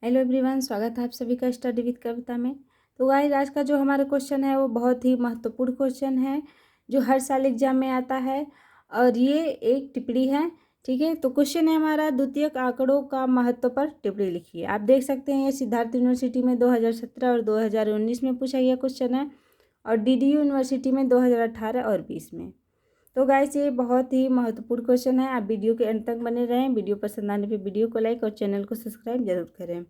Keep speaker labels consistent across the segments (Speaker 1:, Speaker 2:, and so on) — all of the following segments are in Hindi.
Speaker 1: हेलो एवरीवन, स्वागत है आप सभी का स्टडी विद कविता में। तो गाइस, आज का जो हमारा क्वेश्चन है वो बहुत ही महत्वपूर्ण क्वेश्चन है जो हर साल एग्जाम में आता है और ये एक टिप्पणी है। ठीक है, तो क्वेश्चन है हमारा, द्वितीयक आंकड़ों का महत्व पर टिप्पणी लिखिए। आप देख सकते हैं ये सिद्धार्थ यूनिवर्सिटी में 2017 और 2019 में पूछा गया क्वेश्चन है और डीडीयू यूनिवर्सिटी में 2018 और 20 में। तो गाइस, ये बहुत ही महत्वपूर्ण क्वेश्चन है। आप वीडियो के अंत तक बने रहें। वीडियो पसंद आने पे वीडियो को लाइक और चैनल को सब्सक्राइब जरूर करें।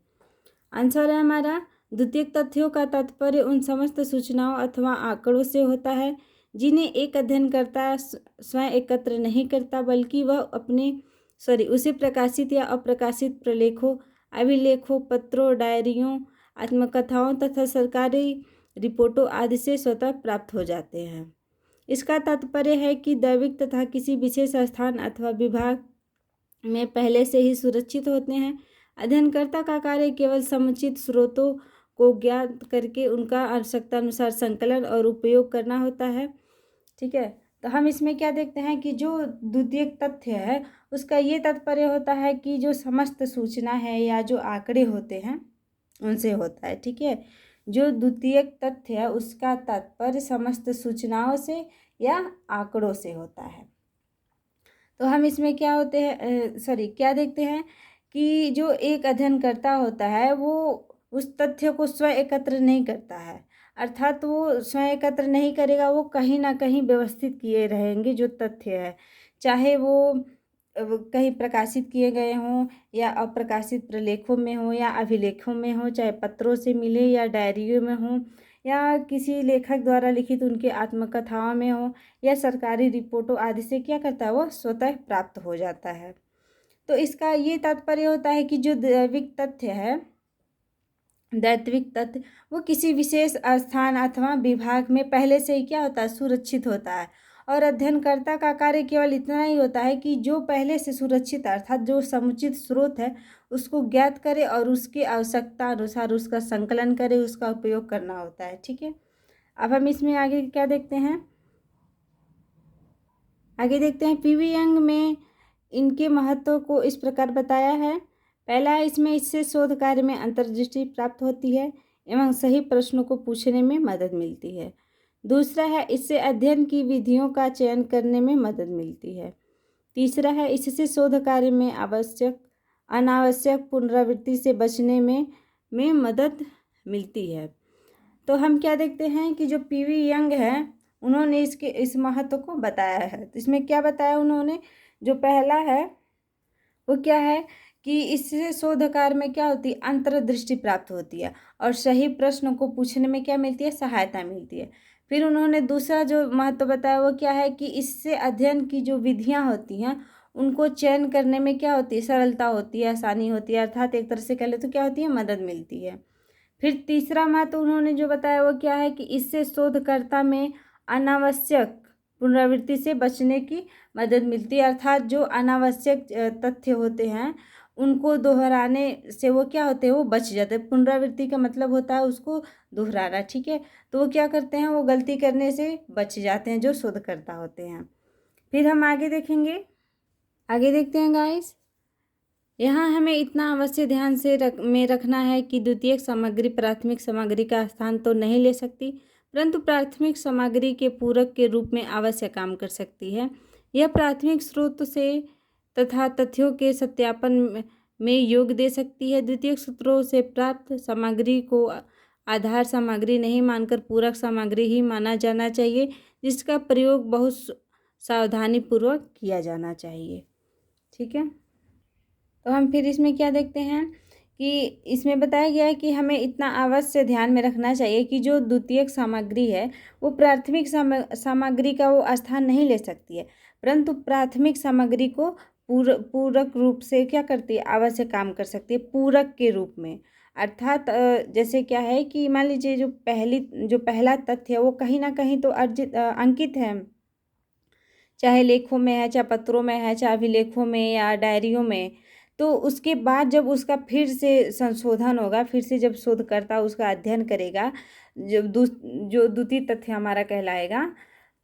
Speaker 1: आंसर है हमारा, द्वितीयक तथ्यों का तात्पर्य उन समस्त सूचनाओं अथवा आंकड़ों से होता है जिन्हें एक अध्ययनकर्ता स्वयं एकत्र नहीं करता, बल्कि वह उसे प्रकाशित या अप्रकाशित प्रलेखों, अभिलेखों, पत्रों, डायरियों, आत्मकथाओं तथा सरकारी रिपोर्टों आदि से स्वतः प्राप्त हो जाते हैं। इसका तात्पर्य है कि दैविक तथा किसी विशेष स्थान अथवा विभाग में पहले से ही सुरक्षित होते हैं। अध्ययनकर्ता का कार्य केवल समुचित स्रोतों को ज्ञात करके उनका आवश्यकता अनुसार संकलन और उपयोग करना होता है। ठीक है, तो हम इसमें क्या देखते हैं कि जो द्वितीयक तथ्य है उसका ये तात्पर्य होता है कि जो समस्त सूचना है या जो आंकड़े होते हैं उनसे होता है। ठीक है, जो द्वितीयक तथ्य है उसका तात्पर्य समस्त सूचनाओं से या आंकड़ों से होता है। तो हम इसमें क्या देखते हैं कि जो एक अध्ययनकर्ता होता है वो उस तथ्य को स्वयं एकत्र नहीं करता है, अर्थात वो स्वयं एकत्र नहीं करेगा, वो कहीं ना कहीं व्यवस्थित किए रहेंगे जो तथ्य है, चाहे वो कहीं प्रकाशित किए गए हों या अप्रकाशित प्रलेखों में हो या अभिलेखों में हो, चाहे पत्रों से मिले या डायरियों में हो या किसी लेखक द्वारा लिखित उनके आत्मकथाओं में हो या सरकारी रिपोर्टों आदि से क्या करता है, वो स्वतः प्राप्त हो जाता है। तो इसका ये तात्पर्य होता है कि जो दैविक तथ्य वो किसी विशेष स्थान अथवा विभाग में पहले से ही क्या होता है, सुरक्षित होता है। और अध्ययनकर्ता का कार्य केवल इतना ही होता है कि जो पहले से सुरक्षित अर्थात जो समुचित स्रोत है उसको ज्ञात करे और उसकी आवश्यकता अनुसार उसका संकलन करे, उसका उपयोग करना होता है। ठीक है, अब हम इसमें आगे क्या देखते हैं, पीवी यंग में इनके महत्व को इस प्रकार बताया है। पहला है, इसमें इससे शोध कार्य में अंतर्दृष्टि प्राप्त होती है एवं सही प्रश्नों को पूछने में मदद मिलती है। दूसरा है, इससे अध्ययन की विधियों का चयन करने में मदद मिलती है। तीसरा है, इससे शोध कार्य में अनावश्यक पुनरावृत्ति से बचने में मदद मिलती है। तो हम क्या देखते हैं कि जो पीवी यंग है उन्होंने इस महत्व को बताया है। तो इसमें क्या बताया उन्होंने, जो पहला है वो क्या है कि इससे शोध कार्य में क्या होती है, अंतर्दृष्टि प्राप्त होती है और सही प्रश्न को पूछने में क्या मिलती है, सहायता मिलती है। फिर उन्होंने दूसरा जो महत्व बताया वो क्या है कि इससे अध्ययन की जो विधियां होती हैं उनको चयन करने में क्या होती है, सरलता होती है, आसानी होती है, अर्थात एक तरह से कह ले तो क्या होती है, मदद मिलती है। फिर तीसरा महत्व उन्होंने जो बताया वो क्या है कि इससे शोधकर्ता में अनावश्यक पुनरावृत्ति से बचने की मदद मिलती है, अर्थात जो अनावश्यक तथ्य होते हैं उनको दोहराने से वो क्या होते हैं, वो बच जाते हैं। पुनरावृत्ति का मतलब होता है उसको दोहराना। ठीक है, तो वो क्या करते हैं, वो गलती करने से बच जाते हैं जो शोधकर्ता होते हैं। फिर हम आगे देखते हैं गाइस। यहाँ हमें इतना अवश्य ध्यान से रखना है कि द्वितीयक सामग्री प्राथमिक सामग्री का स्थान तो नहीं ले सकती, परंतु प्राथमिक सामग्री के पूरक के रूप में अवश्य काम कर सकती है। यह प्राथमिक स्रोत से तथा तथ्यों के सत्यापन में योग दे सकती है। द्वितीयक सूत्रों से प्राप्त सामग्री को आधार सामग्री नहीं मानकर पूरक सामग्री ही माना जाना चाहिए, जिसका प्रयोग बहुत सावधानीपूर्वक किया जाना चाहिए। ठीक है, तो हम फिर इसमें क्या देखते हैं कि इसमें बताया गया है कि हमें इतना अवश्य ध्यान में रखना चाहिए कि जो द्वितीयक सामग्री है वो प्राथमिक सामग्री का वो स्थान नहीं ले सकती है, परंतु प्राथमिक सामग्री को पूरक रूप से क्या करती है, अवश्य काम कर सकती है पूरक के रूप में। अर्थात जैसे क्या है कि मान लीजिए जो पहला तथ्य है वो कहीं ना कहीं तो अंकित है, चाहे लेखों में है, चाहे पत्रों में है, चाहे अभिलेखों में या डायरियों में। तो उसके बाद जब उसका फिर से संशोधन होगा, फिर से जब शोधकर्ता उसका अध्ययन करेगा, जो द्वितीय तथ्य हमारा कहलाएगा,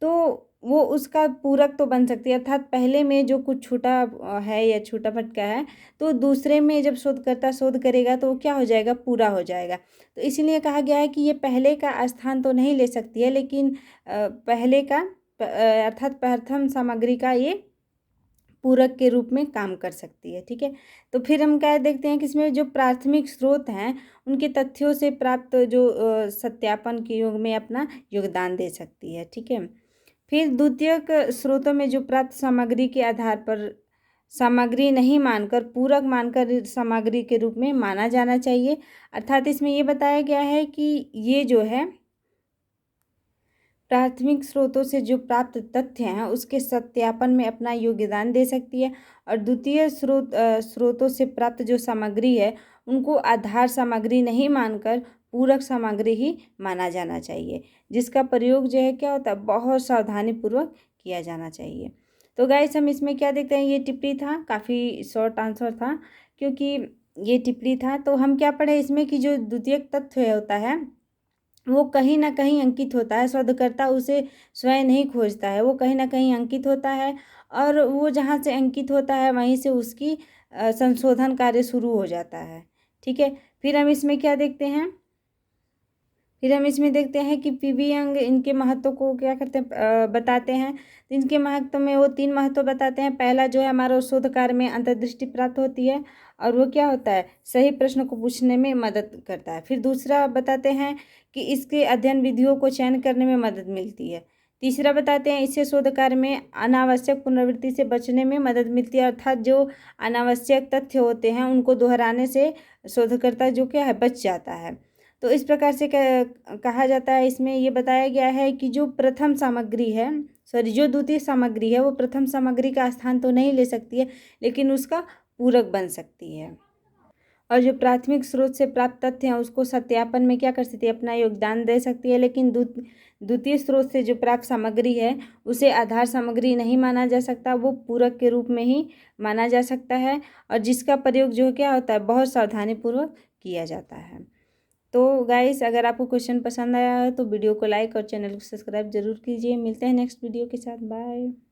Speaker 1: तो वो उसका पूरक तो बन सकती है, अर्थात पहले में जो कुछ छूटा है या छूटा भटका है तो दूसरे में जब शोधकर्ता शोध करेगा तो वो क्या हो जाएगा, पूरा हो जाएगा। तो इसीलिए कहा गया है कि ये पहले का स्थान तो नहीं ले सकती है, लेकिन पहले का अर्थात प्रथम सामग्री का ये पूरक के रूप में काम कर सकती है। ठीक है, तो फिर हम क्या देखते हैं कि इसमें जो प्राथमिक स्रोत हैं उनके तथ्यों से प्राप्त जो सत्यापन के योग में अपना योगदान दे सकती है। ठीक है, फिर द्वितीयक स्रोतों में जो प्राप्त सामग्री के आधार पर सामग्री नहीं मानकर पूरक मानकर सामग्री के रूप में माना जाना चाहिए। अर्थात इसमें ये बताया गया है कि ये जो है प्राथमिक स्रोतों से जो प्राप्त तथ्य हैं उसके सत्यापन में अपना योगदान दे सकती है, और द्वितीय स्रोतों से प्राप्त जो सामग्री है उनको आधार सामग्री नहीं मानकर पूरक सामग्री ही माना जाना चाहिए, जिसका प्रयोग जो है क्या होता है, बहुत सावधानीपूर्वक किया जाना चाहिए। तो गाइस हम इसमें क्या देखते हैं, ये टिप्पणी था, काफ़ी शॉर्ट आंसर था क्योंकि ये टिप्पणी था। तो हम क्या पढ़े इसमें कि जो द्वितीयक तथ्य होता है वो कहीं ना कहीं अंकित होता है, शोधकर्ता उसे स्वयं नहीं खोजता है, वो कहीं ना कहीं अंकित होता है, और वो जहाँ से अंकित होता है वहीं से उसकी संशोधन कार्य शुरू हो जाता है। ठीक है, फिर हम इसमें क्या देखते हैं, फिर हम इसमें देखते हैं कि पीवी अंग इनके महत्व को क्या करते हैं, बताते हैं। तो इनके महत्व में वो 3 महत्व बताते हैं। पहला जो है हमारा शोध कार्य में अंतर्दृष्टि प्राप्त होती है, और वो क्या होता है, सही प्रश्न को पूछने में मदद करता है। फिर दूसरा बताते हैं कि इसके अध्ययन विधियों को चयन करने में मदद मिलती है। तीसरा बताते हैं इससे शोध कार्य में अनावश्यक पुनरावृत्ति से बचने में मदद मिलती है, अर्थात जो अनावश्यक तथ्य होते हैं उनको दोहराने से शोधकर्ता जो क्या है, बच जाता है। तो इस प्रकार से कहा जाता है, इसमें ये बताया गया है कि जो प्रथम सामग्री है, सॉरी जो द्वितीय सामग्री है वो प्रथम सामग्री का स्थान तो नहीं ले सकती है, लेकिन उसका पूरक बन सकती है। और जो प्राथमिक स्रोत से प्राप्त तथ्य हैं उसको सत्यापन में क्या कर सकती है, अपना योगदान दे सकती है, लेकिन द्वितीय स्रोत से जो प्राप्त सामग्री है उसे आधार सामग्री नहीं माना जा सकता, वो पूरक के रूप में ही माना जा सकता है, और जिसका प्रयोग जो क्या होता है, बहुत सावधानीपूर्वक किया जाता है। तो गाइस अगर आपको क्वेश्चन पसंद आया है तो वीडियो को लाइक और चैनल को सब्सक्राइब जरूर कीजिए। मिलते हैं नेक्स्ट वीडियो के साथ, बाय।